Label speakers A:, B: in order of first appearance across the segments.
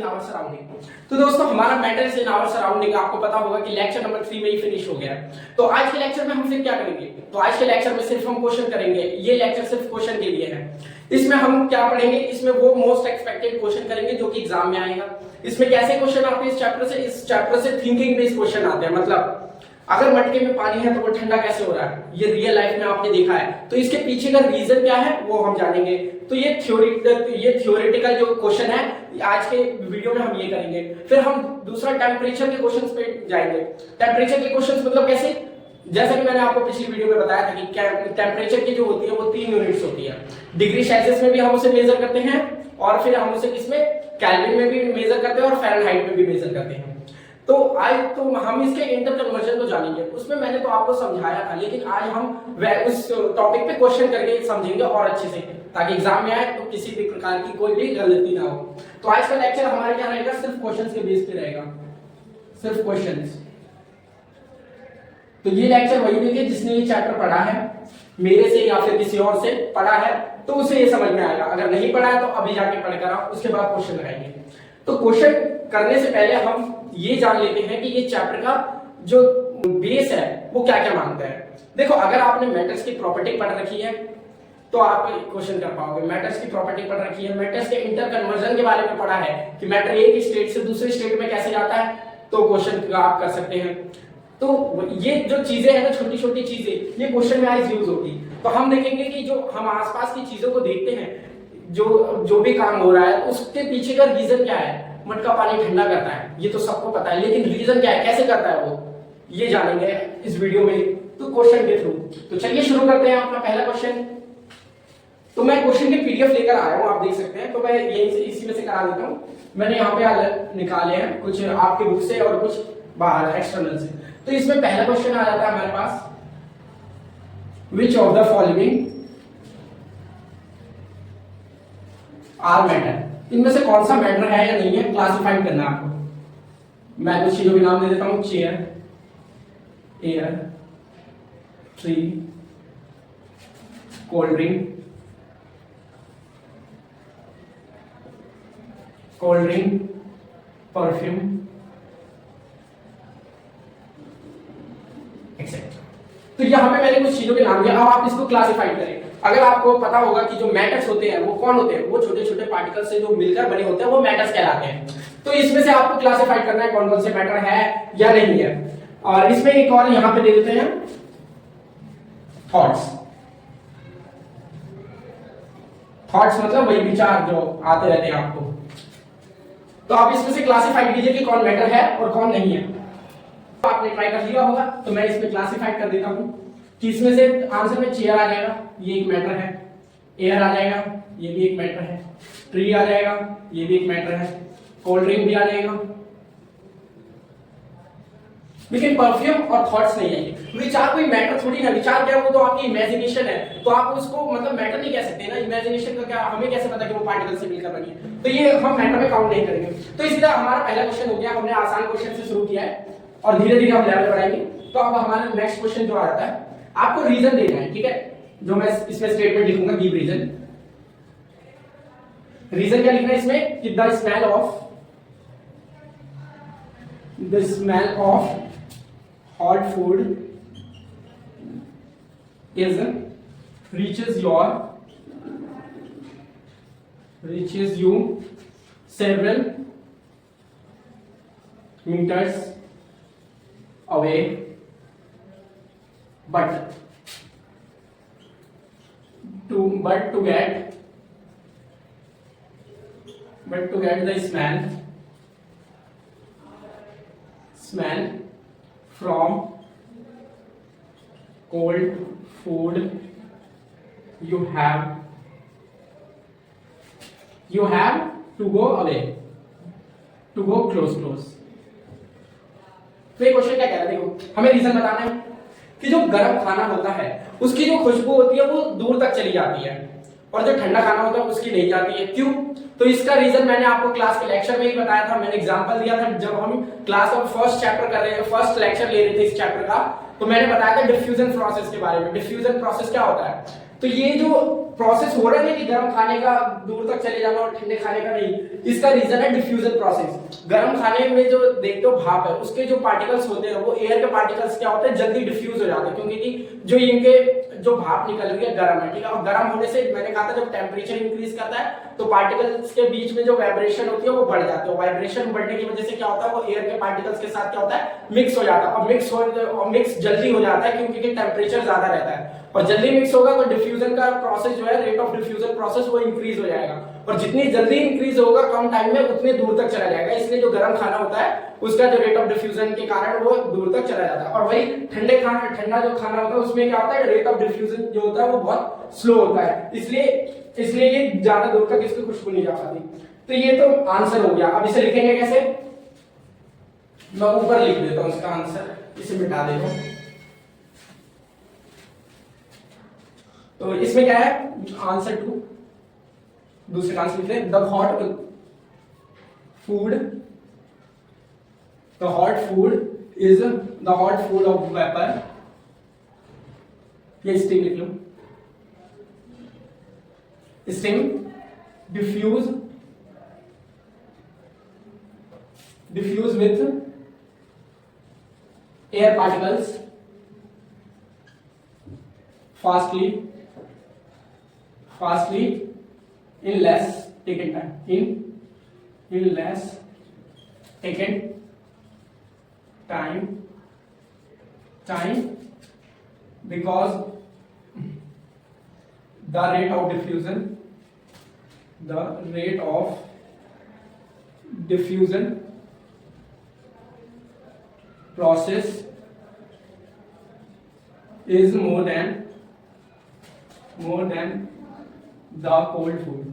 A: Our surrounding. तो दोस्तों हमारा मैटर्स इन आवर सराउंडिंग आपको पता होगा कि लेक्चर नंबर 3 में ही फिनिश हो गया है। तो आज के लेक्चर में हम फिर क्या करेंगे, तो आज के लेक्चर में सिर्फ हम क्वेश्चन करेंगे। ये लेक्चर सिर्फ क्वेश्चन के लिए है। इसमें हम क्या पढ़ेंगे, इसमें वो मोस्ट एक्सपेक्टेड क्वेश्चन करेंगे जो कि एग्जाम में आएगा। इसमें कैसे क्वेश्चन आते हैं इस चैप्टर से थिंकिंग बेस्ड क्वेश्चन आते हैं। मतलब अगर मटके में पानी है तो वो ठंडा कैसे हो रहा है, ये रियल लाइफ में आपने देखा है, तो इसके पीछे का रीजन क्या है वो हम जानेंगे। तो ये थ्योरेटिकल जो क्वेश्चन है आज के वीडियो में हम ये करेंगे। फिर हम दूसरा टेम्परेचर के क्वेश्चंस पे जाएंगे। टेम्परेचर के क्वेश्चंस मतलब कैसे, जैसा कि मैंने आपको पिछली वीडियो में बताया था कि टेम्परेचर की जो होती है वो 3 यूनिट्स होती है। डिग्री सेल्सियस में भी हम उसे मेजर करते हैं और फिर हम उसे किसमें, केल्विन में भी मेजर करते हैं और फ़ारेनहाइट में भी मेजर करते हैं। तो आज तो हम इसके इंटर कन्वर्जन को जानेंगे। उसमें मैंने तो आपको समझाया था, लेकिन आज हम उस टॉपिक पे क्वेश्चन करके समझेंगे और अच्छे से, ताकि एग्जाम में आए तो किसी भी प्रकार की कोई भी गलती ना हो। तो आज का लेक्चर हमारा क्या रहेगा, सिर्फ क्वेश्चंस के बेस पे रहेगा, सिर्फ क्वेश्चंस। तो ये लेक्चर वही देखिए जिसने ये चैप्टर पढ़ा है, मेरे से या फिर किसी और से पढ़ा है, तो उसे ये समझ में आएगा। अगर नहीं पढ़ा है तो अभी जाके पढ़कर आओ, उसके बाद क्वेश्चन लगाएंगे। तो क्वेश्चन करने से पहले हम ये जान लेते हैं कि ये चैप्टर का जो बेस है वो क्या क्या मांगता है। देखो, अगर आपने मैटर्स की प्रॉपर्टी पढ़ रखी है तो आप क्वेश्चन कर पाओगे। मैटर्स की प्रॉपर्टी पढ़ रखी है, मैटर्स के इंटर कन्वर्जन के बारे में पढ़ा है कि मैटर एक स्टेट से दूसरे स्टेट में कैसे जाता है, तो क्वेश्चन आप कर सकते हैं। तो ये जो चीजें हैं ना, छोटी छोटी चीजें, ये क्वेश्चन में आज यूज होगी। तो हम देखेंगे कि जो हम आसपास की चीजों को देखते हैं, जो भी काम हो रहा है उसके पीछे का रीजन क्या है। मटका पानी ठंडा करता है, ये तो सबको पता है, लेकिन रीजन क्या है, कैसे करता है वो, ये जानेंगे इस वीडियो में, तो क्वेश्चन के थ्रू। तो चलिए शुरू करते हैं अपना पहला क्वेश्चन। तो मैं क्वेश्चन की पीडीएफ लेकर आया हूं, आप देख सकते हैं। तो मैं यही से इसी में से करा देता हूं। मैंने यहाँ पे अलग निकाले हैं, कुछ आपके बुक से और कुछ बाहर एक्सटर्नल से। तो इसमें पहला क्वेश्चन आ जाता है हमारे पास, which of the following are matter, इनमें से कौन सा मैटर है या नहीं है, क्लासिफाइड करना है आपको। मैं कुछ चीजों के नाम दे देता हूं, chair, air, tree, cold drink, perfume, etcetera. तो यहां पे मैंने कुछ चीजों के नाम दिया, अब आप इसको क्लासिफाइड करें। अगर आपको पता होगा कि जो मैटर्स होते हैं वो कौन होते हैं, वो छोटे छोटे पार्टिकल्स से जो मिलकर बने होते हैं वो मैटर्स कहलाते हैं। तो इसमें से आपको क्लासिफाइड करना है कौन कौन से मैटर है या नहीं है। और इसमें एक और यहां पे दे देते हैं, थॉट्स। थॉट्स मतलब वही विचार जो आते रहते हैं आपको। तो आप इसमें से क्लासिफाइड कीजिए कि कौन मैटर है और कौन नहीं है। आपने ट्राई कर लिया होगा, तो मैं इसमें क्लासिफाइड कर देता हूं कि इसमें से आंसर में चेयर आ जाएगा, ये एक मैटर है, एयर आ जाएगा, ये भी एक मैटर है, ट्री आ जाएगा, ये भी एक मैटर है, कोल्ड ड्रिंक भी आ जाएगा, लेकिन परफ्यूम और थॉट्स नहीं आएंगे। विचार कोई मैटर थोड़ी ना, विचार क्या है, वो तो आपकी इमेजिनेशन है। तो आप उसको मतलब मैटर नहीं कह सकते ना, इमेजिनेशन का क्या, हमें कैसे पता कि वो पार्टिकल से मिलकर बनी है, तो ये हम मैटर में काउंट नहीं करेंगे। तो इसी तरह हमारा पहला क्वेश्चन हो गया, हमने आसान क्वेश्चन से शुरू किया है और धीरे धीरे हम लेवल बढ़ाएंगे। तो अब हमारा नेक्स्ट क्वेश्चन जो आ जाता है, आपको रीजन देना है, ठीक है, जो मैं इसमें स्टेटमेंट लिखूंगा, गिव रीजन। रीजन क्या लिखना है इसमें कि the smell of hot food is reaches you several meters away, but to get the smell from cold food you have to go away, to go close। तो ये question क्या कह रहा है, देखो हमें रीजन बताना है कि जो गर्म खाना होता है उसकी जो खुशबू होती है वो दूर तक चली जाती है और जो ठंडा खाना होता है उसकी नहीं जाती है। क्यों? तो इसका रीजन मैंने आपको क्लास के लेक्चर में ही बताया था, मैंने एग्जांपल दिया था जब हम क्लास ऑफ फर्स्ट चैप्टर कर रहे थे, फर्स्ट लेक्चर ले रहे थे इस चैप्टर का। तो मैंने बताया था डिफ्यूजन प्रोसेस के बारे में। डिफ्यूजन प्रोसेस क्या होता है, तो ये जो प्रोसेस हो रहा है कि गर्म खाने का दूर तक चले जाना और ठंडे खाने का नहीं, इसका रीजन है डिफ्यूजन प्रोसेस। गर्म खाने में जो देखते हो भाप है, उसके जो पार्टिकल्स होते हैं वो एयर के पार्टिकल्स क्या होते हैं, जल्दी डिफ्यूज हो जाते हैं, क्योंकि जो इनके जो भाप निकल रही है गर्म है, ठीक है। और गर्म होने से मैंने कहा था जब टेम्परेचर इंक्रीज करता है तो पार्टिकल्स के बीच में जो वाइब्रेशन होती है वो बढ़ जाती है। वाइब्रेशन बढ़ने की वजह से क्या होता है, वो एयर के पार्टिकल्स के साथ क्या होता है, मिक्स हो जाता है। और मिक्स जल्दी हो जाता है क्योंकि टेम्परेचर ज्यादा रहता है, और जल्दी मिक्स होगा तो डिफ्यूजन का प्रोसेस जो है, रेट ऑफ डिफ्यूजन प्रोसेस वो इंक्रीज हो जाएगा, और जितनी जल्दी इंक्रीज होगा कम टाइम में उतने दूर तक चला जाएगा। इसलिए जो गर्म खाना होता है उसका जो रेट ऑफ डिफ्यूजन के कारण वो दूर तक चला जाता है। और वही ठंडे खाना, ठंडा जो खाना होता है उसमें क्या होता है, रेट ऑफ डिफ्यूजन जो होता है वो बहुत स्लो होता है, इसलिए ये ज्यादा दूर तक इसकी खुशबू नहीं जा पाती। तो ये तो आंसर हो गया। अब इसे लिखेंगे कैसे, मैं ऊपर लिख देता हूं इसका आंसर, इसे मिटा देता हूं। तो इसमें क्या है, आंसर टू, दूसरे का आंसर लिखते हैं, the hot food is the hot food of vapour, ये स्टीम लिख लो, steam diffuse with air particles fastly in less taken time, in less taken time because the rate of diffusion process is more than the cold food।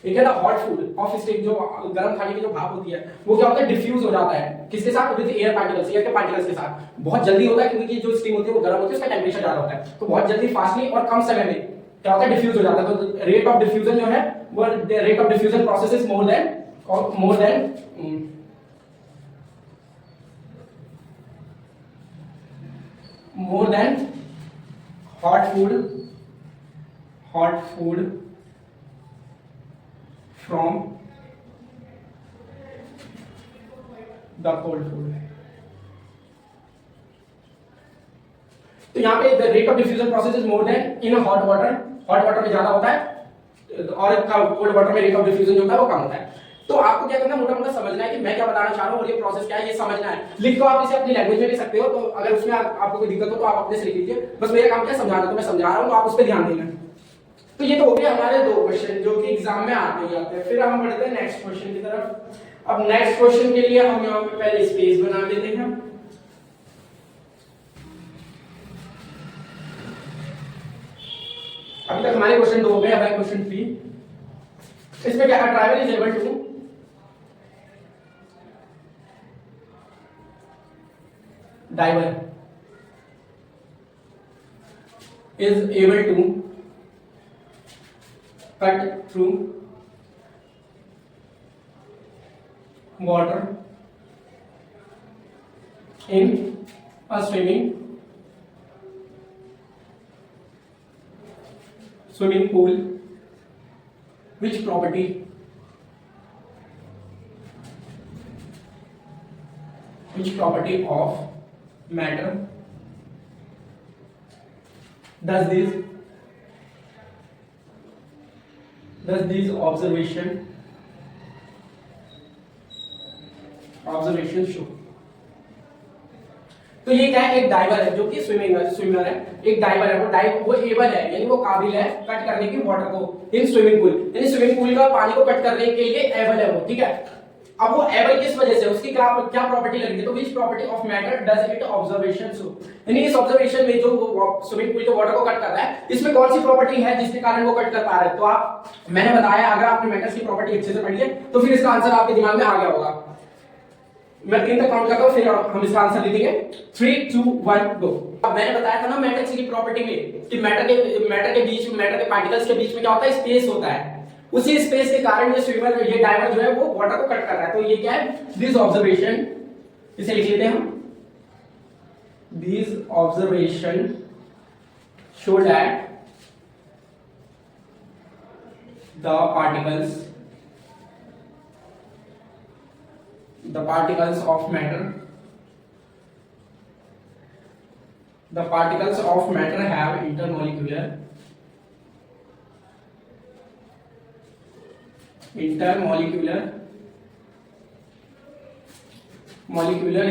A: ठीक है ना, hot food of steam, जो गर्म खाने की जो भाप होती है वो क्या होता है, डिफ्यूज हो जाता है, किसके साथ, विद एयर पार्टिकल्स, एयर के पार्टिकल्स के साथ बहुत जल्दी होता है, क्योंकि जो स्टीम होती है वो गर्म होती है, उसका टेम्परेचर ज्यादा होता है, तो बहुत जल्दी फास्टली और कम समय में क्या होता है, डिफ्यूज हो जाता है। तो रेट ऑफ डिफ्यूजन जो है वो, rate of diffusion process is more than hot food from the cold food। तो यहाँ पे the rate of diffusion process is more than in a hot water में ज्यादा होता है, और कोल्ड वाटर में रेट ऑफ डिफ्यूजन जो होता है वो कम होता है। तो आपको क्या करना है, मोटा मोटा समझना है कि मैं क्या बताना चाह रहा हूँ और ये प्रोसेस क्या है, ये समझना है। लिख तो आप इसे अपनी लैंग्वेज में भी सकते हो, तो अगर उसमें आपको कोई दिक्कत हो तो आप अपने से लिख लीजिए, बस मेरा काम क्या है समझाना, तो मैं समझा रहा हूँ तो आप उस पर ध्यान देना। तो ये तो हो गया हमारे दो क्वेश्चन जो कि एग्जाम में आते ही आते हैं। फिर हम बढ़ते हैं नेक्स्ट क्वेश्चन की तरफ। अब नेक्स्ट क्वेश्चन के लिए हम यहाँ पे पहले स्पेस बना लेते हैं। अभी तक हमारे क्वेश्चन दो हो गए, अब है क्वेश्चन 3। इसमें क्या है, travel is able to diver is able to cut through water in a swimming pool, which property of matter does these observation show। तो ये क्या है, एक डाइवर है जो कि स्विमर है, एक डाइवर है, वो एबल है, यानी वो काबिल है कट करने की वाटर को इन स्विमिंग पूल, यानी स्विमिंग पूल का पानी को कट करने के लिए एबल है वो, ठीक है। अब वो एबल किस वजह से, उसकी क्या प्रॉपर्टी लगेगी, तो which property of matter does it observation show, यानी इस ऑब्जर्वेशन में जो स्विमिंग पूल के वाटर को कट कर रहा है इसमें कौन सी प्रॉपर्टी है जिसके कारण वो कट कर पा रहा है। तो आप, मैंने बताया अगर आपने मैटर्स की प्रॉपर्टी अच्छे से पढ़ी है तो फिर इसका आंसर आपके दिमाग में आ गया होगा। मैं 3 तक काउंट करता हूं, फिर हम इसका आंसर लिखेंगे। 3 2 1 गो। अब मैंने बताया था ना मैट्रिक्स की प्रॉपर्टी में कि मैटर के पार्टिकल्स के बीच में क्या होता है, स्पेस होता है। उसी स्पेस के कारण ये डाइवर जो है वो वाटर को कट कर रहा है। तो ये क्या है, दिस ऑब्जर्वेशन, इसे लिख लेते हैं हम, these observation show that the particles of matter have intermolecular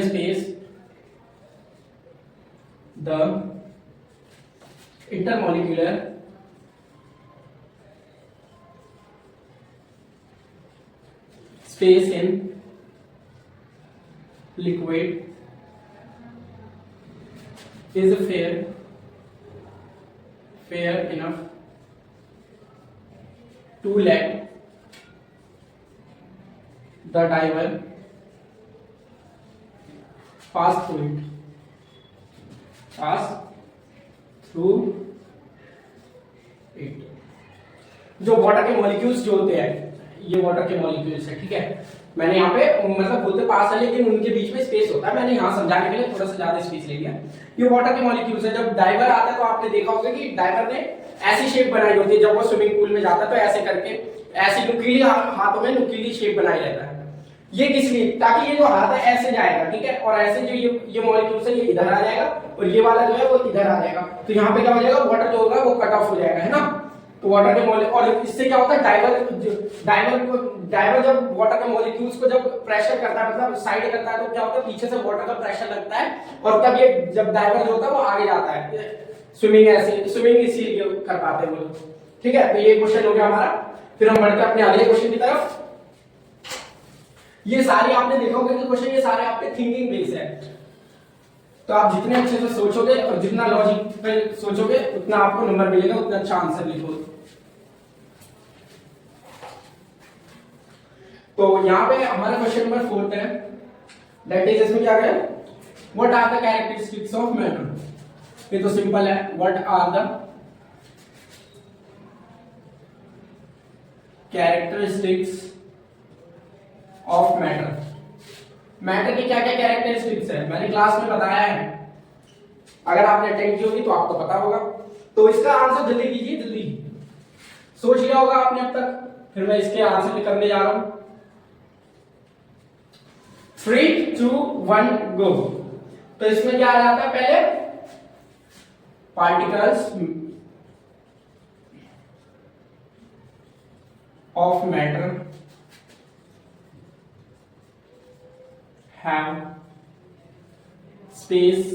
A: space. The intermolecular space in liquid is fair enough to let the diver pass through it. जो वाटर के मॉलिक्यूल्स जो होते हैं, ये वाटर के मॉलिक्यूल्स है, ठीक है। मैंने यहाँ पे मतलब बोलते पास है लेकिन उनके बीच में स्पेस होता है, मैंने यहाँ समझाने के लिए थोड़ा सा ज्यादा स्पेस ले लिया। ये वाटर के मॉलिक्यूल्स है। जब डाइवर आता है तो आपने देखा होगा कि डाइवर ने ऐसी शेप बनाई होती है, जब वो स्विमिंग पूल में जाता है तो ऐसे करके ऐसी नुकीली हाथों में नुकीली शेप बनाई रहता है। ये किस लिए? ताकि ये जो हाथ है ऐसे जाएगा, ठीक है, और ऐसे जो ये मॉलिक्यूल्स है ये इधर आ जाएगा और ये वाला जो है वो इधर आ जाएगा। तो यहाँ पे क्या हो जाएगा, वाटर जो होगा वो कट ऑफ हो जाएगा, है ना। तो वाटर के मॉलिक्यूल, और इससे क्या होता है, डाइवर जब वाटर के मॉलिक्यूल्स को जब प्रेशर करता है, मतलब साइड करता है, तो क्या होता है, पीछे से वाटर का प्रेशर लगता है और तब ये जब डाइवर जो होता है वो आगे जाता है। स्विमिंग इसीलिए कर पाते हैं वो, ठीक है। तो ये क्वेश्चन हो गया हमारा। फिर हम बढ़ते हैं अपने अगले क्वेश्चन की तरफ। ये सारे आपने देखा होगा कि क्वेश्चन ये सारे आपके थिंकिंग बेस्ड है। तो आप जितने अच्छे से सोचोगे और जितना लॉजिकल सोचोगे उतना आपको नंबर मिलेगा, उतना अच्छा आंसर लिखो। तो यहाँ पे हमारा क्वेश्चन नंबर 4 है, दैट इज, इसमें क्या है, what are the characteristics of matter. ये तो सिंपल है, what are the characteristics of matter. Matter की क्या क्या कैरेक्टरिस्टिक्स है, मैंने क्लास में बताया है, अगर आपने अटेंड की होगी तो आपको पता होगा। तो इसका आंसर जल्दी कीजिए, जल्दी सोच लिया होगा आपने अब तक, फिर मैं इसके आंसर करने जा रहा हूं। 3, 2, 1 गो। तो इसमें क्या आ जाता है, पहले particles of matter have space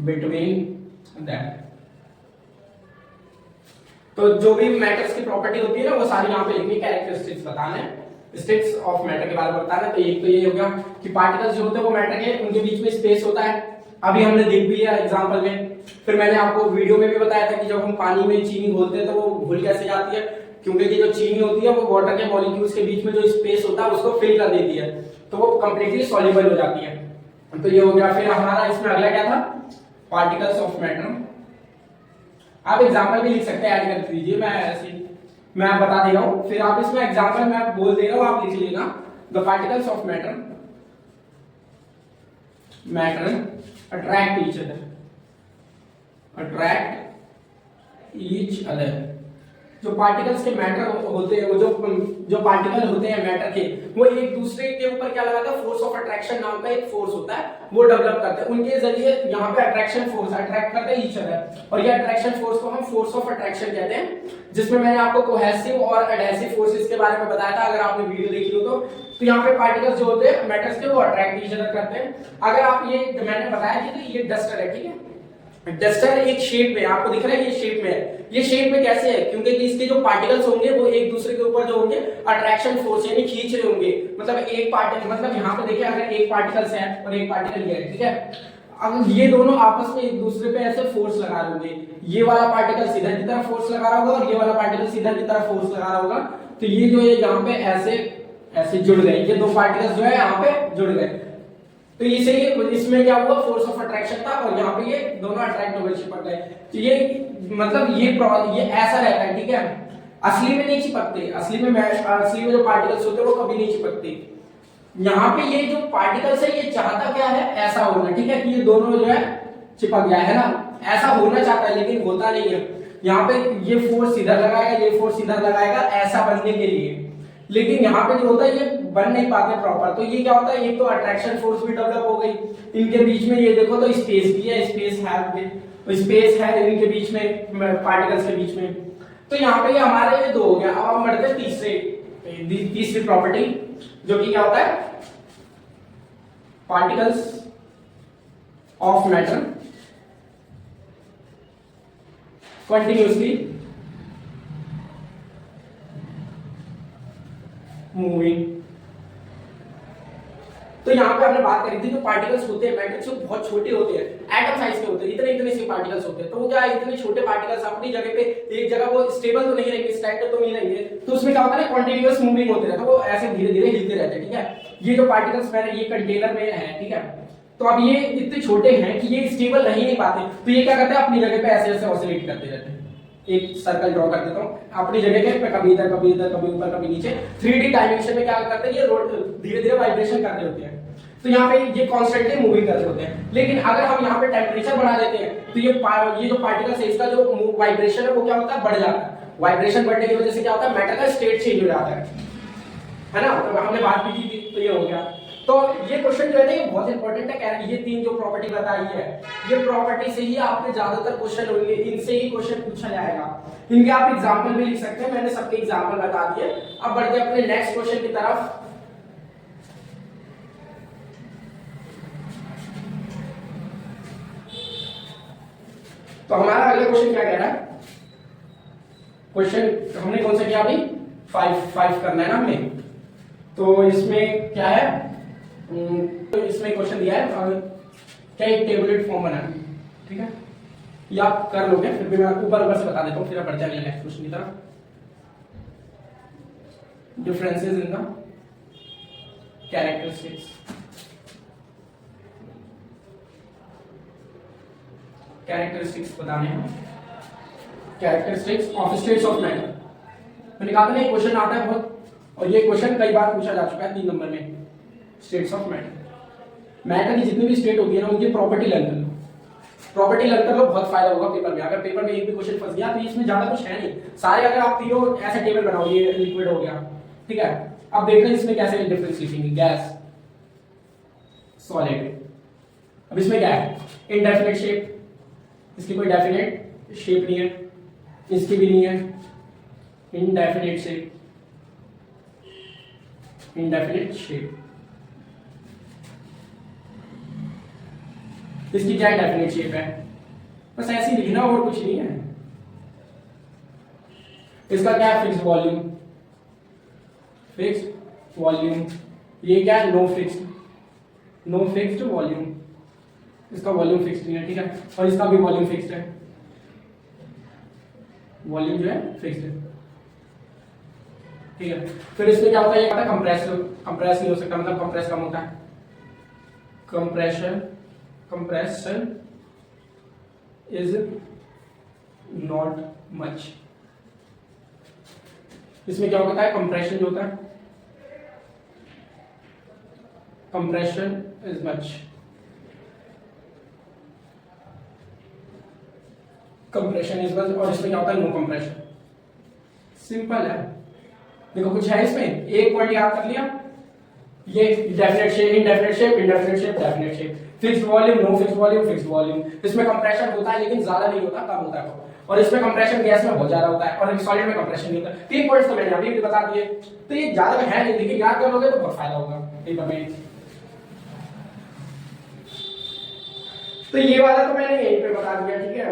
A: between them। तो जो भी मैटर्स की प्रॉपर्टी होती है ना वो सारी यहाँ पे लिखनी, कैरेक्टरिस्टिक्स बताना है, स्टेट्स ऑफ मैटर के बारे में बताना है। तो एक तो ये हो गया कि पार्टिकल्स जो होते हैं वो मैटर के, उनके बीच में स्पेस होता है, अभी हमने देख भी लिया एग्जांपल में। फिर मैंने आपको वीडियो में भी बताया था कि जब हम पानी में चीनी घोलते हैं तो वो घुल कैसे जाती है, क्योंकि जो चीनी होती है वो वाटर के मॉलिक्यूल्स के बीच में जो स्पेस होता है उसको फिल कर देती है, तो वो कंप्लीटली सॉल्युबल हो जाती है। तो ये हो गया। फिर हमारा इसमें अगला क्या था, पार्टिकल्स ऑफ मैटर। आप एग्जांपल भी लिख सकते हैं, ऐड कर दीजिए, मैं बता दे रहा हूं, फिर आप इसमें एग्जांपल मैं बोल दे रहा हूं, आप लिख लेना। The particles of matter attract each other. जो पार्टिकल्स के मैटर होते हैं, वो जो पार्टिकल होते हैं मैटर के, वो एक दूसरे के ऊपर क्या लगाता है, फोर्स ऑफ अट्रैक्शन नाम का एक फोर्स होता है, वो डेवलप करते हैं। उनके जरिए यहाँ पे अट्रैक्शन फोर्स अट्रैक्ट करते हैं ईच अदर, और ये अट्रैक्शन फोर्स को हम फोर्स ऑफ अट्रैक्शन कहते हैं, जिसमें मैंने आपको कोहेसिव और एडहेसिव फोर्सेस के बारे में बताया था, अगर आपने वीडियो देखी हो तो यहाँ पे पार्टिकल्स जो होते हैं मैटर्स के, वो अट्रैक्ट ईच अदर करते हैं। अगर आप ये मैंने बताया कि तो ये डस्टर है, ठीक है, डस्टर एक शेप में आपको दिख रहा है, ये शेप में है। ये शेप में कैसे है, क्योंकि इसके जो पार्टिकल्स होंगे वो एक दूसरे के ऊपर जो होंगे अट्रैक्शन फोर्स यानी खींच रहे होंगे। मतलब एक पार्टिकल, मतलब यहाँ पे देखिए अगर एक पार्टिकल्स है और एक पार्टिकल ये है, ठीक है, अब ये दोनों आपस में एक दूसरे पे ऐसे फोर्स लगा रहे होंगे, ये वाला पार्टिकल सीधा की तरफ फोर्स लगा रहा होगा और ये वाला पार्टिकल सीधा की तरफ फोर्स लगा रहा होगा। तो ये जो है यहाँ पे ऐसे जुड़ गए, ये दो पार्टिकल्स जो है यहाँ पे जुड़ गए, तो इसे इसमें क्या हुआ, फोर्स ऑफ अट्रैक्शन था और यहाँ पे ये दोनों अट्रैक्ट होकर चिपक गए। तो ये मतलब ये ऐसा रहता है, ठीक है, असली में नहीं चिपकते, असली में जो पार्टिकल्स होते हैं वो कभी नहीं चिपकते। यहाँ पे ये जो पार्टिकल्स है ये चाहता क्या है, ऐसा होना, ठीक है, कि ये दोनों जो है चिपक गया है ना, ऐसा होना चाहता है लेकिन होता नहीं है। यहाँ पे ये फोर्स इधर लगाएगा, ये फोर्स इधर लगाएगा ऐसा बनने के लिए, लेकिन यहाँ पे जो होता है ये बन नहीं पाते प्रॉपर। तो ये क्या होता है, एक तो अट्रैक्शन फोर्स भी डेवलप हो गई इनके बीच में, ये देखो तो स्पेस भी है, स्पेस है इनके बीच में, पार्टिकल्स के बीच में। तो यहाँ पे ये हमारे ये दो हो गया। अब हम बढ़ते हैं तीसरी प्रॉपर्टी, जो कि क्या होता है, particles of matter continuously moving. तो यहाँ पे हमने बात करी थी जो पार्टिकल्स होते हैं मैटर से बहुत छोटे होते हैं, एटम साइज के होते हैं, इतने इतने से पार्टिकल्स होते हैं। तो क्या इतने छोटे पार्टिकल्स अपनी जगह पे एक जगह वो स्टेबल तो नहीं रहेंगे, स्टैटिक तो नहीं रहेंगे, तो उसमें क्या होता है ना, कंटीन्यूअस मूविंग होते रहते हैं, तो वो ऐसे धीरे धीरे हिलते रहते हैं, ठीक है। ये जो पार्टिकल्स मैंने ये कंटेनर में है, ठीक है, तो अब ये इतने छोटे हैं कि ये स्टेबल रह ही नहीं पाते, तो ये क्या करते हैं, अपनी जगह पे ऐसे ऐसे ऑसिलेट करते रहते हैं। एक सर्कल ड्रॉ कर देता हूं अपनी जगह के, कभी इधर कभी इधर कभी ऊपर कभी नीचे, 3D डायमेंशन में क्या करते हैं, ये धीरे धीरे वाइब्रेशन करते होते हैं। तो यहाँ पे ये कॉन्स्टेंटली मूविंग कर रहे होते हैं। लेकिन अगर हम यहाँ पे टेम्परेचर बढ़ा देते हैं तो ये जो पार्टिकल्स है इसका जो वाइब्रेशन है वो क्या होता है, बढ़ जाता है। वाइब्रेशन बढ़ने की वजह से क्या होता है, मैटर का स्टेट चेंज हो जाता है ना। तो हमने बात की थी, तो ये हो गया। तो ये क्वेश्चन जो है ना ये बहुत इंपॉर्टेंट है। ये तीन जो प्रॉपर्टी बताई है, ये प्रॉपर्टी से ही आपके ज्यादातर क्वेश्चन होंगे, इनसे ही क्वेश्चन पूछा जाएगा। इनके आप एग्जांपल भी लिख सकते हैं, मैंने सबके एग्जांपल बता दिए। अब बढ़ते हैं अपने नेक्स्ट क्वेश्चन की तरफ। तो हमारा अगला क्वेश्चन क्या कह रहा है, क्वेश्चन हमने कौन सा किया अभी, 5 करना है ना हमने। तो इसमें क्या है, तो इसमें क्वेश्चन दिया है क्या, एक टेबलेट फॉर्म बना, ठीक है, ये आप कर लोगे, फिर भी मैं ऊपर से बता देता हूँ, फिर आप बढ़ जाएंगे नेक्स्ट क्वेश्चन की तरफ। Differences in the characteristics, characteristics बताने हैं, characteristics of states of matter. मैंने कहा था ना ये क्वेश्चन आता है बहुत, और ये क्वेश्चन कई बार पूछा जा चुका है 3 नंबर में। स्टेट्स ऑफ मैटर, मैटर की जितनी भी स्टेट होती है ना उनकी प्रॉपर्टी लर्न कर लो, प्रॉपर्टी लर्न कर लो, बहुत फायदा होगा पेपर में। अगर पेपर में एक भी क्वेश्चन फंस गया तो इसमें ज्यादा कुछ है नहीं, सारे अगर आप तीनों ऐसे टेबल बनाओ, ये लिक्विड हो गया, ठीक है, अब देखते हैं इसमें कैसे डिफरेंस लिखेंगे, गैस, सॉलिड। अब इसमें क्या है, इनडेफिनेट शेप, इसकी कोई डेफिनेट शेप नहीं है, इसकी भी नहीं है, इनडेफिनेट शेप, इनडेफिनेट शेप, इसकी क्या डेफिनेट शेप है, बस ऐसे ही लिखना और कुछ नहीं है। इसका क्या है, फिक्स्ड वॉल्यूम, फिक्स्ड वॉल्यूम, ये क्या है, नो फिक्स्ड वॉल्यूम, इसका वॉल्यूम फिक्स्ड नहीं है, ठीक है, और इसका भी वॉल्यूम फिक्स्ड है, वॉल्यूम जो है फिक्स्ड है, ठीक है। फिर इसमें क्या होता है, ये कहता है कंप्रेस नहीं हो सकता, मतलब कंप्रेस कम होता है, compression is not much। इसमें क्या होता है, कंप्रेशन जो होता है, compression is much, compression is much. और इसमें क्या होता है, नो कंप्रेशन। सिंपल है, देखो कुछ है इसमें, एक पॉइंट याद कर लिया, ये definite shape, indefinite shape, indefinite shape, definite shape, fixed volume, no fixed volume, fixed volume. इसमें कंप्रेशन होता है लेकिन ज्यादा नहीं होता, कम होता है, और इसमें कंप्रेशन गैस में बहुत ज्यादा होता है, और सॉलिड में कंप्रेशन नहीं होता। 3 पॉइंट्स तो मैंने अभी भी बता दिए, तो ये ज्यादा है नहीं, लेकिन याद कर लोगे तो बहुत फायदा होगा पेपर में। तो ये वाला तो मैंने यहीं पे बता दिया, ठीक है।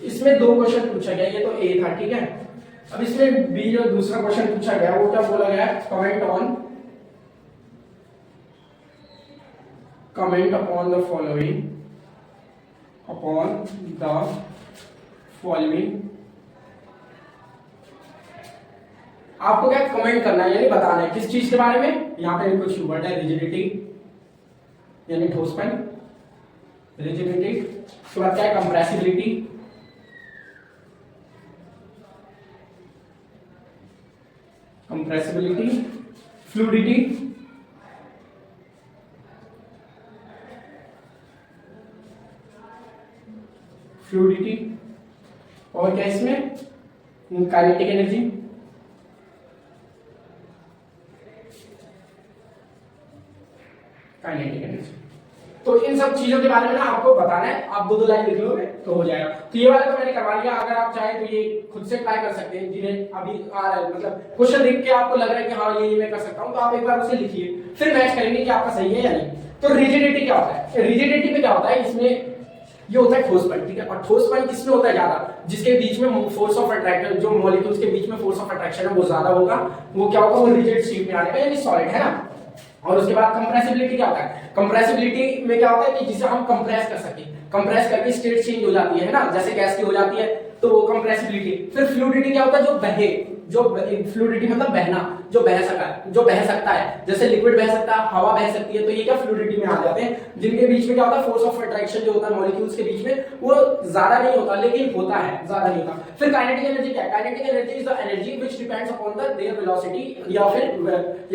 A: इसमें 2 क्वेश्चन पूछा गया, ये तो ए था, ठीक है। अब इसमें बी जो दूसरा क्वेश्चन पूछा गया वो क्या बोला गया, comment upon the following, आपको क्या कमेंट करना है, यानी बताना है किस चीज के बारे में। यहाँ पे कुछ वर्ड है, रिजिडिटी यानी ठोसपन, रिजिडिटी, उसके बाद क्या है, कंप्रेसिबिलिटी, फ्लूइडिटी, फ्लूइडिटी, और क्या इसमें काइनेटिक एनर्जी, काइनेटिक एनर्जी। तो इन सब चीजों के बारे में ना आपको बताना है, आप दो लाइन लिख लोगे तो हो जाएगा। तो ये वाला तो मैंने करवा लिया, अगर आप चाहें तो ये खुद से ट्राई कर सकते हैं, जिन्हें अभी आ रहा है मतलब क्वेश्चन देख के आपको लग रहा है कि हाँ ये मैं कर सकता हूँ, तो आप एक बार उसे लिखिए, फिर मैच करेंगे कि आपका सही है या नहीं। तो रिजिडिटी क्या होता है? रिजिडिटी में क्या होता है, इसमें ये होता है ठोस पॉइंट, ठीक है। और ठोस पॉइंट किसमें होता है ज्यादा? जिसके बीच में फोर्स ऑफ अट्रैक्शन, जो मॉलिक्यूल्स के बीच में फोर्स ऑफ अट्रैक्शन है वो ज्यादा होगा, वो क्या होगा, वो रिजिड स्टेट में आएगा, यानी सॉलिड, है ना। और उसके बाद कंप्रेसिबिलिटी क्या होता है? कंप्रेसिबिलिटी में क्या होता है कि जिसे हम कंप्रेस कर सके, कंप्रेस करके स्टेट चेंज हो जाती है ना, जैसे गैस की हो जाती है, तो वो कंप्रेसिबिलिटी। फिर फ्लूइडिटी क्या होता है? जो बहे, जो फ्लूइडिटी मतलब बहना, जो बह सकता है, जैसे लिक्विड बह सकता है, हवा बह सकती है, तो ये क्या फ्लूइडिटी में आ जाते हैं, जिनके बीच में क्या होता है, फोर्स ऑफ अट्रैक्शन जो होता है मॉलिक्यूल्स के बीच में, वो ज्यादा नहीं होता, लेकिन होता है, ज्यादा नहीं होता। फिर काइनेटिक एनर्जी क्या है? Kinetic energy is the energy which depends upon the there velocity या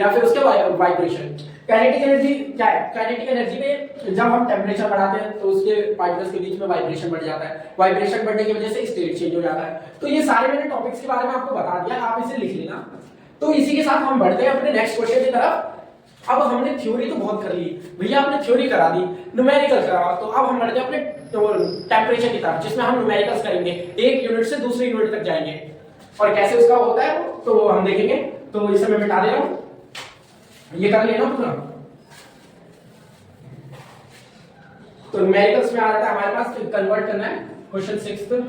A: फिर उसके वाइब्रेशन। काइनेटिक एनर्जी क्या है? काइनेटिक एनर्जी में जब हम टेम्परेचर बढ़ाते हैं तो उसके पार्टिकल्स के बीच में वाइब्रेशन बढ़ जाता है, वाइब्रेशन बढ़ने की वजह से स्टेट चेंज हो जाता है। तो ये सारे मैंने टॉपिक्स के बारे में आपको बता दिया, आप इसे लिख लेना। तो इसी के साथ हम बढ़ते हैं अपने नेक्स्ट क्वेश्चन की तरफ। अब हमने थ्योरी तो बहुत कर ली भैया, आपने थ्योरी करा दी, न्यूमेरिकल करा, तो अब हम बढ़ते हैं अपने टेम्परेचर की तरफ, जिसमें हम न्यूमेरिकल्स करेंगे, एक यूनिट से दूसरी यूनिट तक जाएंगे, और कैसे उसका होता है तो हम देखेंगे। तो इसे मैं मिटा दे रहा हूं, ये कर लेना पूरा। तो न्यूमेरिकल्स में आ जाता है हमारे पास, कन्वर्ट करना है। Question 6,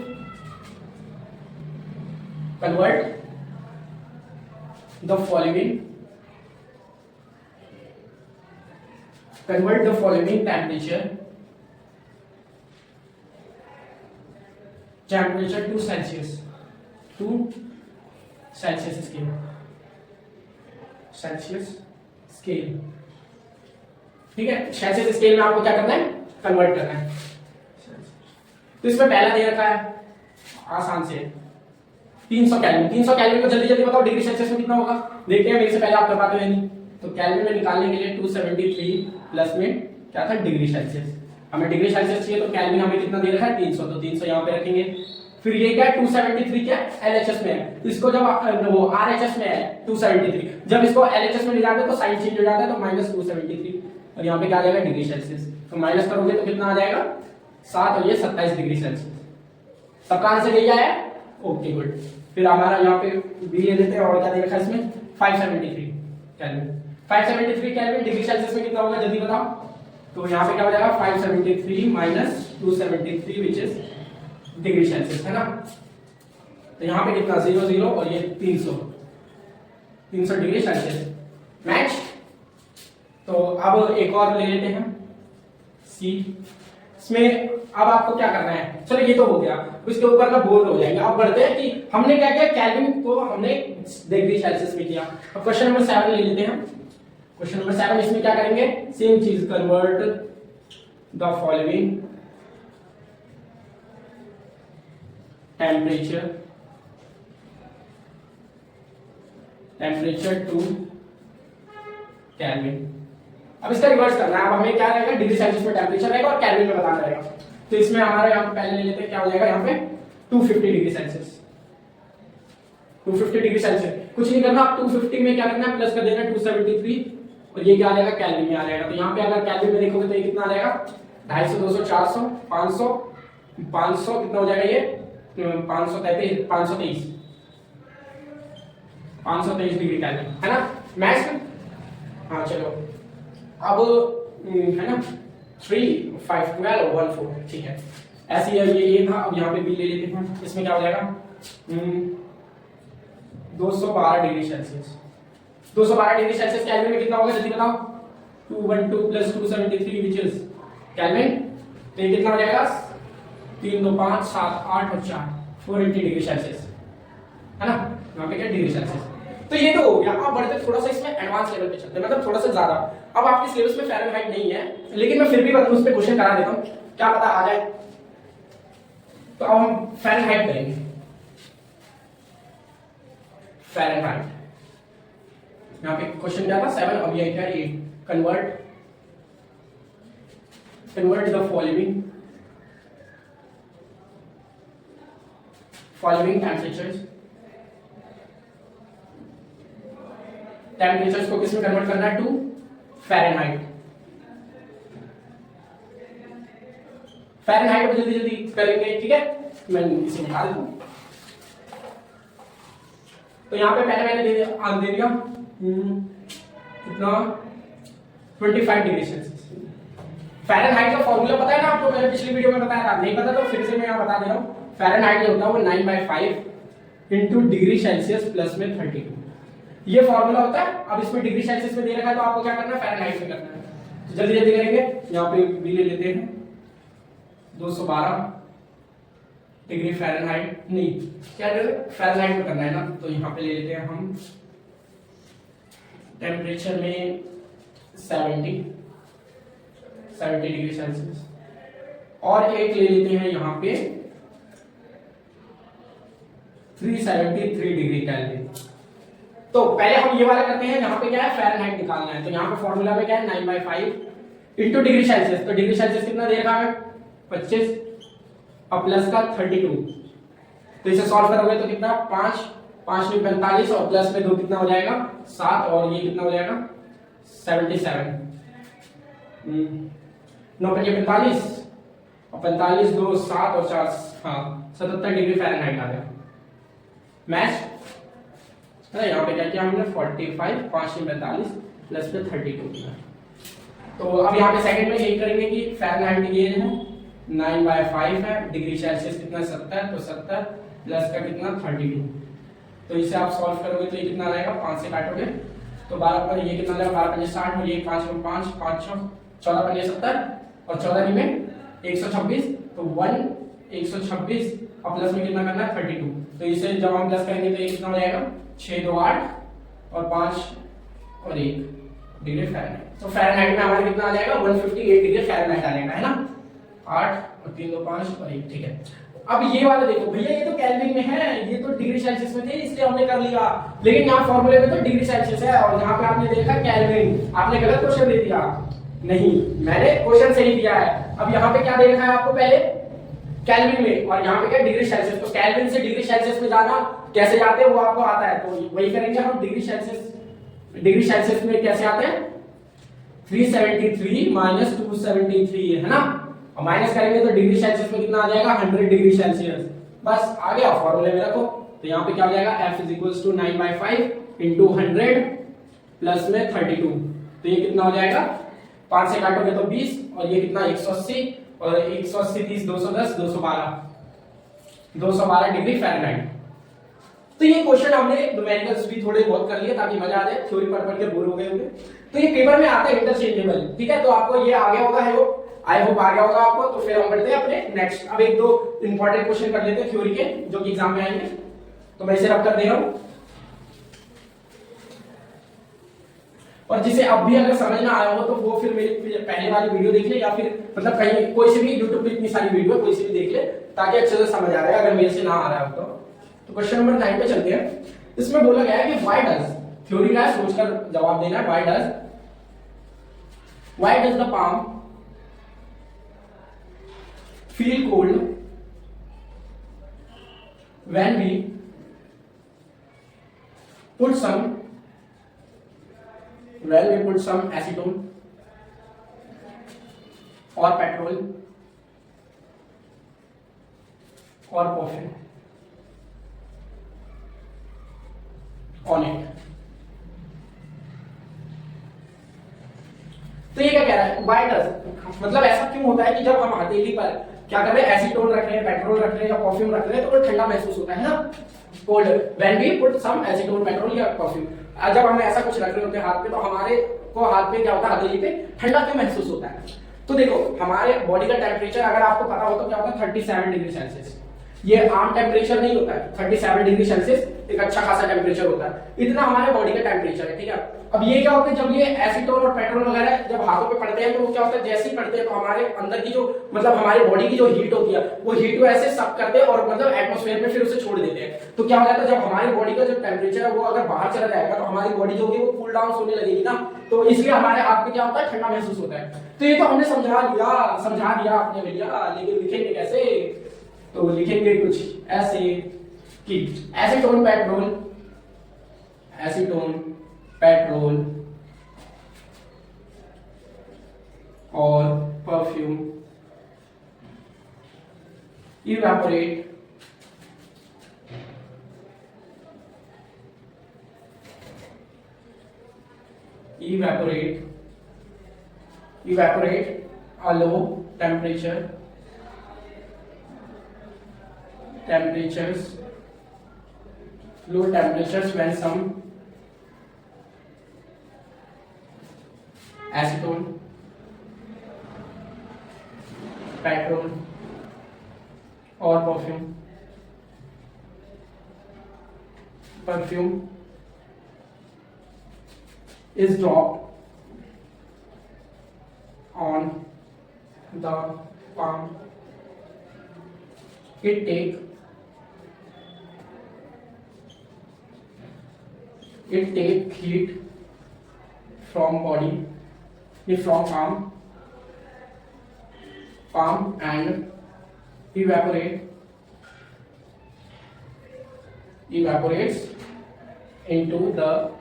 A: convert the following temperature to Celsius scale, ठीक है। सेल्सियस स्केल में आपको क्या करना है? कन्वर्ट करना है। तो इसमें पहला दे रखा है आसान से 300 केल्विन। 300 केल्विन को जल्दी जल्दी बताओ डिग्री सेल्सियस में कितना होगा, देखते हैं मेरे से पहले आप कर पाते हो या नहीं। तो केल्विन में निकालने के लिए 273 प्लस में क्या था, डिग्री सेल्सियस। हमें डिग्री सेल्सियस चाहिए, तो केल्विन हमें कितना दे रखा है, 300, तो 300 यहां पे रखेंगे। फिर ये क्या है, 273 क्या है, एलएचएस में है, तो इसको जब वो आरएचएस में है 273, जब इसको एलएचएस में ले जाते हैं तो साइन चेंज हो जाता है, तो -273, और यहाँ पे क्या आ जाएगा, डिग्री सेल्सियस। तो माइनस करोगे तो कितना आ जाएगा, 7, और ये 27 डिग्री सेल्सियस। सबका आंसर यही आया, ओके गुड। फिर हमारा यहाँ पे बी ले लेते हैं, और क्या दे रखा है इसमें, 573 केल्विन। 573 केल्विन डिग्री सेल्सियस में कितना होगा, जल्दी बताओ। तो यहाँ पे क्या हो जाएगा, 573 minus 273 which is degree Celsius, है ना। तो यहाँ पे कितना, 0 0, और ये 300 डिग्री सेल्सियस मैच। तो अब एक और ले लेते हैं सी। इसमें अब आपको क्या करना है, चलो ये तो हो गया, उसके ऊपर ना बोर्ड हो जाएंगे। अब बढ़ते हैं कि हमने क्या किया, केल्विन को हमने डिग्री सेल्सियस में किया। अब क्वेश्चन नंबर 7 ले लेते हैं। क्वेश्चन नंबर 7, इसमें क्या करेंगे, सेम चीज, convert the following temperature to kelvin. अब इसका रिवर्स करना है। अब हमें क्या रहेगा, डिग्री सेल्सियस में टेम्परेचर रहेगा और केल्विन में बताना रहेगा। तो इसमें हमारा यहाँ पे पहले ले लेते हैं, क्या हो जाएगा यहाँ पे 250 डिग्री सेल्सियस। 250 डिग्री सेल्सियस कुछ नहीं करना, आप 250 में क्या करना है, प्लस कर देना 273, और ये क्या आ जाएगा, केल्विन में आ जाएगा। तो यहाँ पे अगर केल्विन में देखोगे तो ये कितना आ जाएगा, 250, 200, 400, 500, 500 कितना हो जाएगा, ये 533, 523 डिग्री केल्विन, है ना मैच। हाँ चलो, अब है ना 3, 5, 12, 1, 4, ठीक है। ऐसे ये था। अब यहाँ पे बी ले लेते हैं। इसमें क्या हो जाएगा, 212 degree Celsius. 212 degree Celsius kelvin में कितना होगा, जल्दी बताओ। 212 प्लस 273 विच इज केल्विन। तो ये कितना हो जाएगा, 3, 2, 5, 7, 8 और 4, 480 डिग्री सेल्सियस, है ना। यहाँ पे क्या, डिग्री सेल्सियस। तो ये तो हो गया। अब बढ़ते थोड़ा सा इसमें एडवांस लेवल पे चलते हैं, मतलब थोड़ा सा ज्यादा। अब आपके सिलेबस में फ़ारेनहाइट नहीं है, लेकिन मैं फिर भी उस पे क्वेश्चन करा देता हूँ, क्या पता आ जाए। तो अब हम फ़ारेनहाइट करेंगे। फ़ारेनहाइट, यहाँ पे क्वेश्चन क्या था, 7, अब ये क्या, 8। Convert the following following temperatures को किस में कन्वर्ट करना है, टू फ़ारेनहाइट। फ़ारेनहाइट में जल्दी जल्दी करेंगे, ठीक है, मैं इसे निकाल दूं। तो यहाँ पे पहले मैंने दे दिया कितना 25 डिग्री सेल्सियस। फ़ारेनहाइट का फॉर्मूला पता है ना आपको, मैंने पिछली वीडियो में बताया था, नहीं पता तो फिर से मैं यहाँ बता दे रहा हूँ। फ़ारेनहाइट जो होता है वो 9/5 इंटू डिग्री सेल्सियस प्लस में 32, ये फॉर्मूला होता है। अब इसमें डिग्री सेल्सियस में दे रखा है तो आपको क्या करना है, फ़ारेनहाइट में करना है। तो जल्दी जल्दी करेंगे, यहाँ पे भी ले लेते हैं 212 डिग्री फ़ारेनहाइट, नहीं क्या फ़ारेनहाइट में करना है ना, तो यहाँ पे ले लेते हैं हम टेम्परेचर में 70 डिग्री सेल्सियस, और एक ले लेते हैं यहाँ पे 373 डिग्री केल्विन। तो पहले हम ये वाला करते हैं, यहाँ पे क्या है फ़ारेनहाइट निकालना है। तो यहाँ पे फॉर्मूला में क्या है 9/5 इंटू डिग्री सेल्सियस। तो डिग्री सेल्सियस कितना दे रखा है 25 और प्लस का 32, तो इसे सॉल्व करोगे तो कितना 5 में 45 और प्लस में 2 कितना हो जाएगा 7, और ये कितना हो जाएगा 77। 9 5 45 और 45 2 7 और 4 हाँ 77 डिग्री फ़ारेनहाइट आ गया। मैच है, यहाँ पे क्या किया हमने 45 5 में 45 प्लस में 32 किया। तो अब यहाँ पे सेकंड में यही करेंगे कि फ़ारेनहाइट की ये है 9/5 है, डिग्री सेल्सियस कितना 70, तो 70 प्लस का कितना 32। तो इसे आप सॉल्व करोगे तो ये कितना आएगा, 5 से काटोगे तो 12 पर ये कितना आएगा 12 5 60 और ये 5 में 5 5 6 14 5 70 और 14 में 126, तो 126 और प्लस में कितना करना है 32। तो इसे जब हम प्लस करेंगे तो ये कितना हो जाएगा 6 2 8 और 5 और 1 डिग्री फ़ारेनहाइट। तो फ़ारेनहाइट में हमारा कितना आ जाएगा 158 डिग्री फ़ारेनहाइट आ जाएगा, है ना, 8 और 3 2 5 और 1, ठीक है। अब ये वाला देखो भैया, ये तो केल्विन में है, ये तो डिग्री सेल्सियस में थे इसलिए हमने कर लिया, लेकिन यहाँ फॉर्मूले में तो डिग्री सेल्सियस है और यहाँ पे आपने देखा केल्विन। आपने गलत क्वेश्चन दे दिया, नहीं मैंने क्वेश्चन सही दिया है। अब यहाँ पे क्या दे रखा है आपको, पहले केल्विन में और यहाँ पे क्या डिग्री सेल्सियस। तो केल्विन से डिग्री सेल्सियस में जाना कैसे जाते हैं वो आपको आता है, तो वही करेंगे हम। डिग्री सेल्सियस में कैसे आते हैं 373 माइनस 273 है ना, और माइनस करेंगे तो डिग्री सेल्सियस में कितना आ जाएगा 100 डिग्री सेल्सियस। बस आ गया, फॉर्मूले में रखो। तो यहाँ पे क्या हो जाएगा F = 9/5 इंटू 100 प्लस में 32, तो ये कितना हो जाएगा 5 से काटोगे तो 20 और ये कितना 180 और 180 30 210 212 डिग्री फ़ारेनहाइट। तो ये क्वेश्चन हमने न्यूमेरिकल्स भी थोड़े बहुत कर लिए ताकि मजा आ जाए, थ्योरी पढ़ के बोर हो गए होंगे। तो ये पेपर में आता है इंटरचेंजेबल, ठीक है, तो आपको ये आ गया होगा, आई होप आ गया होगा आपको। तो फिर हम बढ़ते हैं अपने नेक्स्ट। अब एक दो इंपॉर्टेंट क्वेश्चन कर लेते हैं थ्योरी के जो कि एग्जाम में आएंगे। तो मैं इसे रब कर दे रहा हूं, और जिसे अब भी अगर समझ ना आया हो तो वो फिर मेरी पहले वाली वीडियो देख ले, या फिर मतलब कहीं कोई से भी YouTube पे इतनी सारी वीडियो कोई से भी देख ले ताकि अच्छे से समझ आ रहा है, अगर मेरे से ना आ रहा है तो क्वेश्चन नंबर 9 पे चलते हैं। इसमें बोला गया है कि व्हाई डज, थ्योरी का सोचकर जवाब देना है, why does the palm feel cold when we put some acetone or petrol or perfume on it। तो ये क्या कह रहा है, व्हाई डज, मतलब ऐसा क्यों होता है कि जब हम हथेली पर क्या कर रहे हैं, एसीटोन रख रहे हैं, पेट्रोल रख रहे हैं या परफ्यूम रख रहे हैं तो वो ठंडा महसूस होता है ना, cold. When we put some acetone, petrol या परफ्यूम, जब हम ऐसा कुछ रख रहे होते हैं हाथ पे तो हमारे को हाथ पे क्या होता है, हथेली पे ठंडा क्यों महसूस होता है। तो देखो हमारे बॉडी का टेम्परेचर अगर आपको पता हो तो क्या होता है 37 डिग्री सेल्सियस। ये आम टेम्परेचर नहीं होता है, 37 डिग्री सेल्सियस एक अच्छा खासा टेम्परेचर होता है, इतना हमारे बॉडी का टेम्परेचर है, ठीक है। अब ये क्या होता है, जब ये एसीटोन और पेट्रोल वगैरह जब हाथों पे पड़ते हैं तो वो क्या होता है, जैसे ही पड़ते हैं तो हमारे अंदर की जो मतलब हमारी बॉडी की जो हीट होती है वो हीट को ऐसे सक करते हैं और मतलब एटमॉस्फेयर में फिर उसे छोड़ देते हैं। तो क्या हो जाता है, जब हमारी बॉडी का जो टेम्परेचर है वो अगर बाहर चला जाएगा तो हमारी बॉडी जो होगी वो कूल डाउन होने लगेगी ना, तो इसलिए हमारे हाथ पे क्या होता है, ठंडा महसूस होता है। तो ये तो हमने समझा दिया आपने भैया, लेकिन लिखेंगे कैसे, तो लिखेंगे कुछ ऐसे कि एसीटोन पेट्रोल, एसीटोन पेट्रोल और perfume evaporate a low temperatures when some acetone, petrol or perfume is dropped on the palm. It take heat from body, from palm and evaporates into the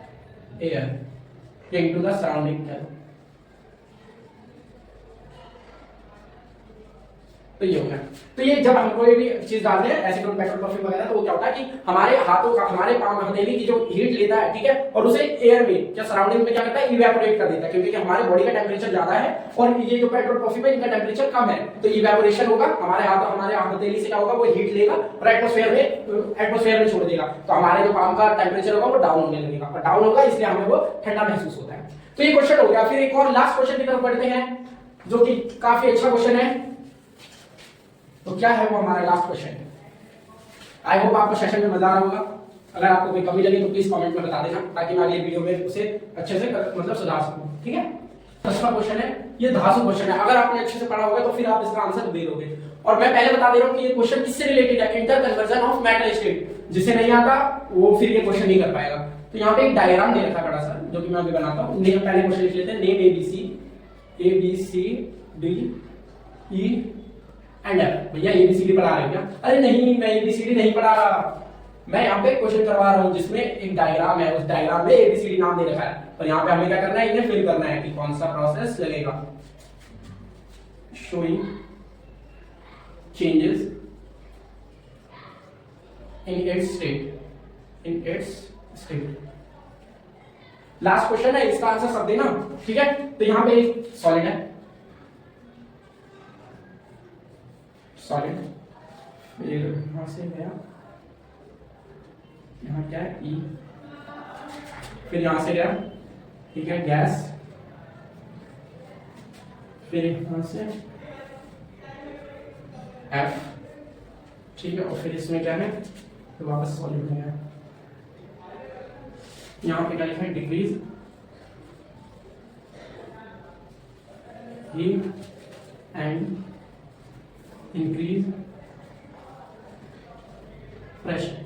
A: air, into the surrounding air. तो ये हो गया। तो ये जब हम कोई भी चीज डालते हैं एसीटोन पेट्रोल परफ्यूम वगैरह, तो वो क्या होता है कि हमारे हाथों का, हमारे पाम हथेली की जो हीट लेता है, ठीक है, और उसे एयर में या सराउंडिंग में क्या करता है, इवेपोरेट कर देता है, क्योंकि हमारे बॉडी का टेम्परेचर ज्यादा है और ये जो पेट्रोल परफ्यूम है इनका टेम्परेचर कम है, तो इवेपोरेशन होगा, हमारे हथेली से क्या होगा, वो हीट लेगा और एटमॉस्फेयर में छोड़ देगा, तो हमारे जो पाम का टेम्परेचर होगा वो डाउन होने लगेगा, और डाउन होगा इसलिए हमें वो ठंडा महसूस होता है। तो ये क्वेश्चन हो गया। फिर एक और लास्ट क्वेश्चन की तरफ बढ़ते हैं जो कि काफी अच्छा क्वेश्चन है। तो क्या है वो हमारा लास्ट क्वेश्चन है। आई होप आपको सेशन में मजा आ रहा होगा। अगर आपको कोई कमी लगे तो प्लीज कमेंट में बता देना, ताकि मैं अगले वीडियो में उसे अच्छे से मतलब सुधार सकूं, ठीक है। 10वां क्वेश्चन है, ये धातु क्वेश्चन है। अगर आपने अच्छे से पढ़ा होगा तो फिर आप इसका आंसर दे दोगे। और मैं पहले बता दे रहा हूं कि ये क्वेश्चन किससे रिलेटेड है, inter conversion of metal state. जिसे नहीं आता वो फिर ये क्वेश्चन नहीं कर पाएगा। तो यहाँ पे एक डायग्राम दे रखा बड़ा सा, जो कि मैं अभी बनाता हूँ। पहले क्वेश्चन लिख लेते हैं, name ABCD E and F. भैया ABCD पढ़ा रहे हो क्या? अरे नहीं, मैं ABCD नहीं पढ़ा रहा, मैं यहाँ पे क्वेश्चन करवा रहा हूँ जिसमें एक डायग्राम है, उस डायग्राम में ABCD नाम दे रखा है, और यहाँ पे हमें क्या करना है, इन्हें फिल करना है कि कौन सा प्रोसेस लगेगा। Showing changes in its state. Last question है, इसका आंसर सब देना, ठीक है। तो यहाँ पे एक सॉलिड है, सॉलिड, फिर यहां से गया, यहाँ क्या है E, फिर यहां से गया, ठीक है, गैस, फिर यहां से F, ठीक है, और फिर इसमें क्या है, तो वापस सॉलिड में गया। यहाँ पे क्या लिखा है, decrease heat and increase pressure.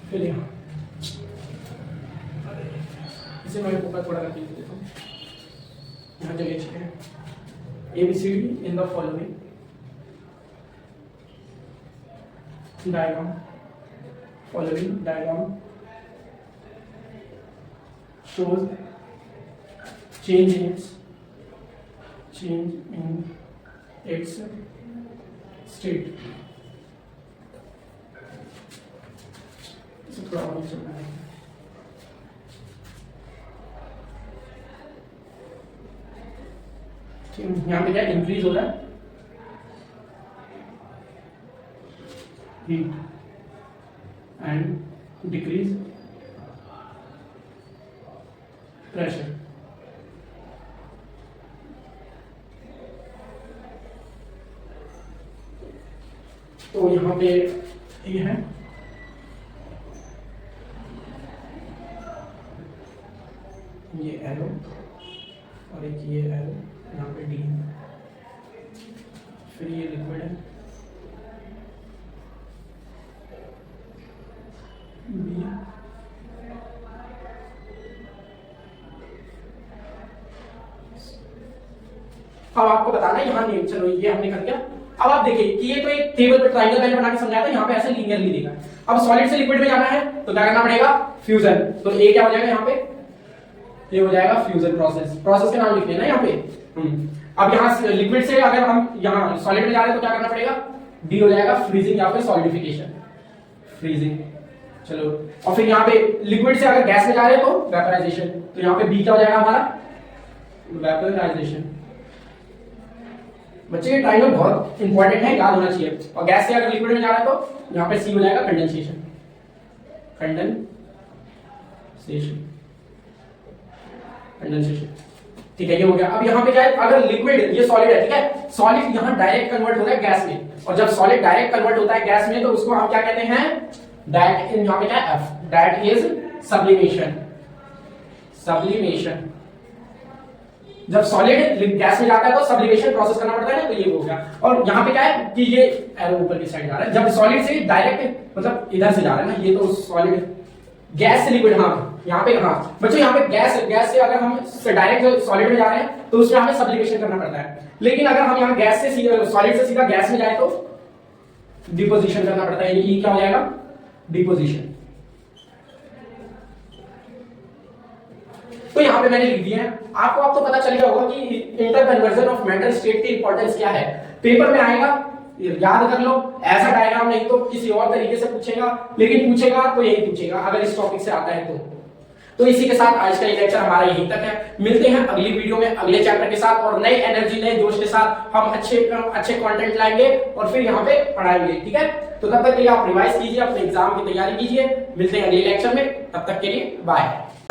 A: फिर यहाँ इसे मैं ऊपर थोड़ा रख देता हूँ, यहाँ जगह ठीक है। ABCD in the following diagram shows change in its state। इसे थोड़ा और चलना है। यहाँ पे क्या इंक्रीज हो रहा है, हीट एंड डिक्रीज प्रेशर। तो यहाँ पे ये है, ये एरो और एक ये एरो, यहाँ पे डी, फिर ये लिक्विड है, बी, अब आपको बताना है यहाँ नहीं, चलो ये हमने कर दिया। अब आप देखिए कि ये तो एक टेबल पे ट्रायंगल मैंने बना के समझाया था, यहाँ पे ऐसे लीनियरली देखा है। अब सॉलिड से लिक्विड में जाना है तो क्या करना पड़ेगा, फ्यूजन। तो ये क्या हो जाएगा यहाँ पे, ये हो जाएगा फ्यूजन प्रोसेस। प्रोसेस का नाम लिख लेना यहाँ पे। अब यहाँ लिक्विड से अगर हम यहाँ सॉलिड में जा रहे हैं तो क्या करना पड़ेगा, डी हो जाएगा फ्रीजिंग या फिर सॉलिडिफिकेशन, फ्रीजिंग। चलो, और फिर यहाँ पे लिक्विड से अगर गैस में जा रहे हैं तो वेपराइजेशन। तो यहाँ पे बी क्या हो जाएगा हमारा, वेपराइजेशन। बच्चे ये ट्रायंगल बहुत इंपॉर्टेंट है, याद होना चाहिए। और गैस से अगर लिक्विड में जा रहा है तो यहाँ पे सी हो जाएगा कंडेंसेशन, कंडेंसेशन। ठीक है, ये हो गया। अब यहाँ पे क्या है, अगर लिक्विड ये सॉलिड है, ठीक है, सॉलिड यहाँ डायरेक्ट कन्वर्ट होता है गैस में, और जब सॉलिड डायरेक्ट कन्वर्ट होता है गैस में तो उसको हम क्या कहते हैं, दैट यहाँ पे क्या है, F, that is sublimation. Sublimation. जब सॉलिड गैस में जाता है तो सब्लिमेशन प्रोसेस करना पड़ता है ना, तो ये हो गया। और यहाँ पे क्या है कि ये एरो ऊपर की साइड जा रहा है, जब सॉलिड से डायरेक्ट मतलब इधर से जा रहा है ना, ये तो सॉलिड गैस से लिक्विड, हाँ यहाँ पे, हाँ बच्चों यहाँ पे गैस से अगर हम डायरेक्ट सॉलिड में जा रहे हैं तो उसमें हमें सब्लिमेशन करना पड़ता है। लेकिन अगर हम यहाँ गैस से सीधा सॉलिड से सीधा गैस में जाए तो डिपोजिशन करना पड़ता है, यानी क्या हो जाएगा, डिपोजिशन। तो यहाँ पे मैंने लिख दिया है। आपको अब तो पता चल गया होगा कि inter conversion of metal state की इंपॉर्टेंस क्या है। पेपर में आएगा, याद कर लो। ऐसा डायग्राम नहीं तो किसी और तरीके से पूछेगा, लेकिन पूछेगा तो यही पूछेगा अगर इस टॉपिक से आता है तो इसी के साथ आज का ये लेक्चर हमारा यहीं तक है। मिलते हैं अगली वीडियो में अगले चैप्टर के साथ, और नई एनर्जी नए जोश के साथ हम अच्छे कंटेंट लाएंगे और फिर यहाँ पे पढ़ाएंगे। ठीक है, तो तब तक के लिए आप रिवाइज कीजिए, अपने एग्जाम की तैयारी कीजिए। मिलते हैं अगले लेक्चर में, तब तक के लिए बाय।